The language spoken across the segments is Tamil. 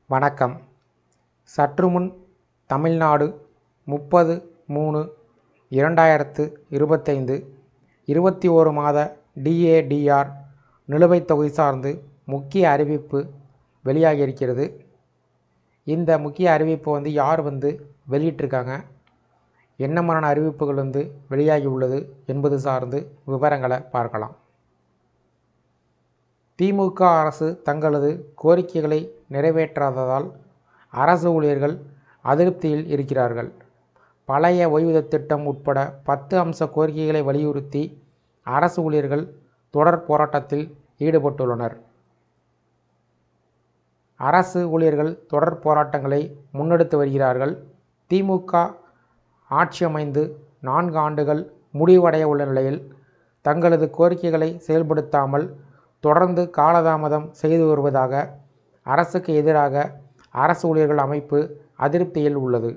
வணக்கம். சற்றுமுன் தமிழ்நாடு 30/3/2025 21 மாத DADR நிலுவைத் தொகை சார்ந்து முக்கிய அறிவிப்பு வெளியாகியிருக்கிறது. இந்த முக்கிய அறிவிப்பு யார் வெளியிட்டிருக்காங்க, என்ன மாதிரியான அறிவிப்புகள் வெளியாகி உள்ளது என்பது சார்ந்து விவரங்களை பார்க்கலாம். திமுக அரசு தங்களது கோரிக்கைகளை நிறைவேற்றாததால் அரசு ஊழியர்கள் அதிருப்தியில் இருக்கிறார்கள். பழைய ஓய்வூதிய திட்டம் உட்பட 10 அம்ச கோரிக்கைகளை வலியுறுத்தி அரசு ஊழியர்கள் தொடர் போராட்டத்தில் ஈடுபட்டுள்ளனர். அரசு ஊழியர்கள் தொடர் போராட்டங்களை முன்னெடுத்து வருகிறார்கள். திமுக ஆட்சி அமைந்து 4 ஆண்டுகள் முடிவடைய உள்ள நிலையில் தங்களது கோரிக்கைகளை செயல்படுத்தாமல் தொடர்ந்து காலதாமதம் செய்து வருவதாக அரசுக்கு எதிராக அரசு ஊழியர்கள் அமைப்பு அதிருப்தியில் உள்ளது.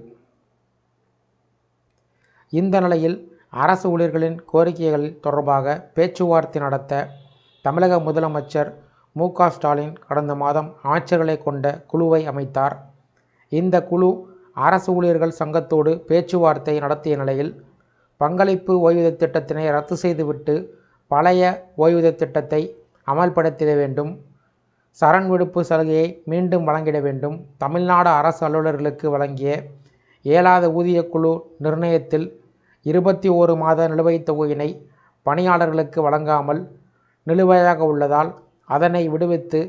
இந்த நிலையில் அரசு ஊழியர்களின் கோரிக்கைகள் தொடர்பாக பேச்சுவார்த்தை நடத்த தமிழக முதலமைச்சர் மு.க. ஸ்டாலின் கடந்த மாதம் அமைச்சர்களை கொண்ட குழுவை அமைத்தார். இந்த குழு அரசு ஊழியர்கள் சங்கத்தோடு பேச்சுவார்த்தை நடத்திய நிலையில் பங்களிப்பு ஓய்வூதிய திட்டத்தினை ரத்து செய்துவிட்டு பழைய ஓய்வூதிய திட்டத்தை அமல்படுத்திட வேண்டும், சரண் விடுப்பு சலுகையை மீண்டும் வழங்கிட வேண்டும், தமிழ்நாடு அரசு அலுவலர்களுக்கு வழங்கிய இயலாத ஊதிய குழு நிர்ணயத்தில் 21 மாத நிலுவைத் தொகையினை பணியாளர்களுக்கு வழங்காமல் நிலுவையாக உள்ளதால் அதனை விடுவித்து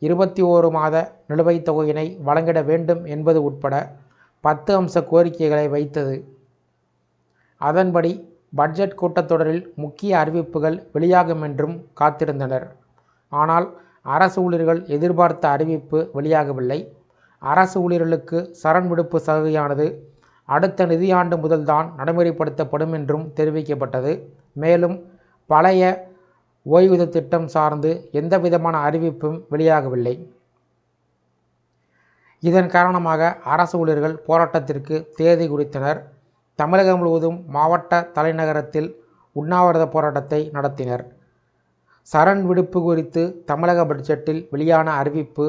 21 மாத நிலுவைத் தொகையினை வழங்கிட வேண்டும் என்பது உட்பட 10 அம்ச கோரிக்கைகளை வைத்தது. அதன்படி பட்ஜெட் கூட்டத்தொடரில் முக்கிய அறிவிப்புகள் வெளியாகும் என்றும் காத்திருந்தனர். ஆனால் அரசு ஊழியர்கள் எதிர்பார்த்த அறிவிப்பு வெளியாகவில்லை. அரசு ஊழியர்களுக்கு சரண் விடுப்பு சலுகையானது அடுத்த நிதியாண்டு முதல்தான் நடைமுறைப்படுத்தப்படும் என்றும் தெரிவிக்கப்பட்டது. மேலும் பழைய ஓய்வூதிய திட்டம் சார்ந்து எந்தவிதமான அறிவிப்பும் வெளியாகவில்லை. இதன் காரணமாக அரசு ஊழியர்கள் போராட்டத்திற்கு தேதி குறித்தனர். தமிழகம் முழுவதும் மாவட்ட தலைநகரத்தில் உண்ணாவிரத போராட்டத்தை நடத்தினர். சரண் விடுப்பு குறித்து தமிழக பட்ஜெட்டில் வெளியான அறிவிப்பு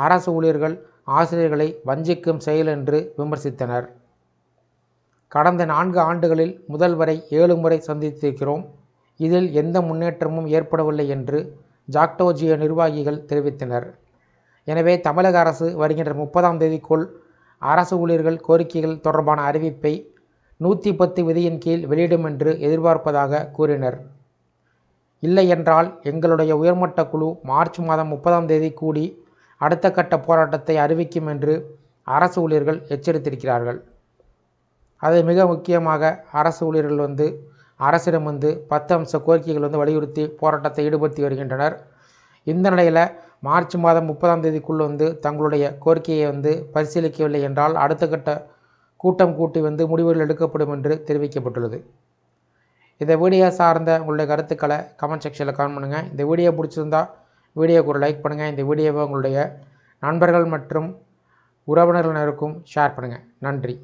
அரசு ஊழியர்கள் ஆசிரியர்களை வஞ்சிக்கும் செயல் என்று விமர்சித்தனர். கடந்த 4 ஆண்டுகளில் முதல்வரை 7 முறை சந்தித்திருக்கிறோம், இதில் எந்த முன்னேற்றமும் ஏற்படவில்லை என்று ஜாக்டோஜியோ நிர்வாகிகள் தெரிவித்தனர். எனவே தமிழக அரசு வருகின்ற 30ஆம் தேதிக்குள் அரசு ஊழியர்கள் கோரிக்கைகள் தொடர்பான அறிவிப்பை 110 விதியின் கீழ் வெளியிடும் என்று எதிர்பார்ப்பதாக கூறினர். இல்லை என்றால் எங்களுடைய உயர்மட்ட குழு மார்ச் மாதம் 30ஆம் தேதி கூடி அடுத்த கட்ட போராட்டத்தை அறிவிக்கும் என்று அரசு ஊழியர்கள் எச்சரித்திருக்கிறார்கள். அது மிக முக்கியமாக அரசு ஊழியர்கள் அரசிடம் 10 அம்ச கோரிக்கைகள் வலியுறுத்தி போராட்டத்தை ஈடுபடுத்தி வருகின்றனர். இந்த நிலையில் மார்ச் மாதம் 30ஆம் தேதிக்குள் தங்களுடைய கோரிக்கையை பரிசீலிக்கவில்லை என்றால் அடுத்த கட்ட கூட்டம் கூட்டி முடிவுகள் எடுக்கப்படும் என்று தெரிவிக்கப்பட்டுள்ளது. இந்த வீடியோ சார்ந்த உங்களுடைய கருத்துக்களை கமெண்ட் செக்ஷனில் கமெண்ட் பண்ணுங்கள். இந்த வீடியோ பிடிச்சிருந்தா வீடியோக்கு ஒரு லைக் பண்ணுங்கள். இந்த வீடியோவை உங்களுடைய நண்பர்கள் மற்றும் உறவினர்களுக்கும் ஷேர் பண்ணுங்கள். நன்றி.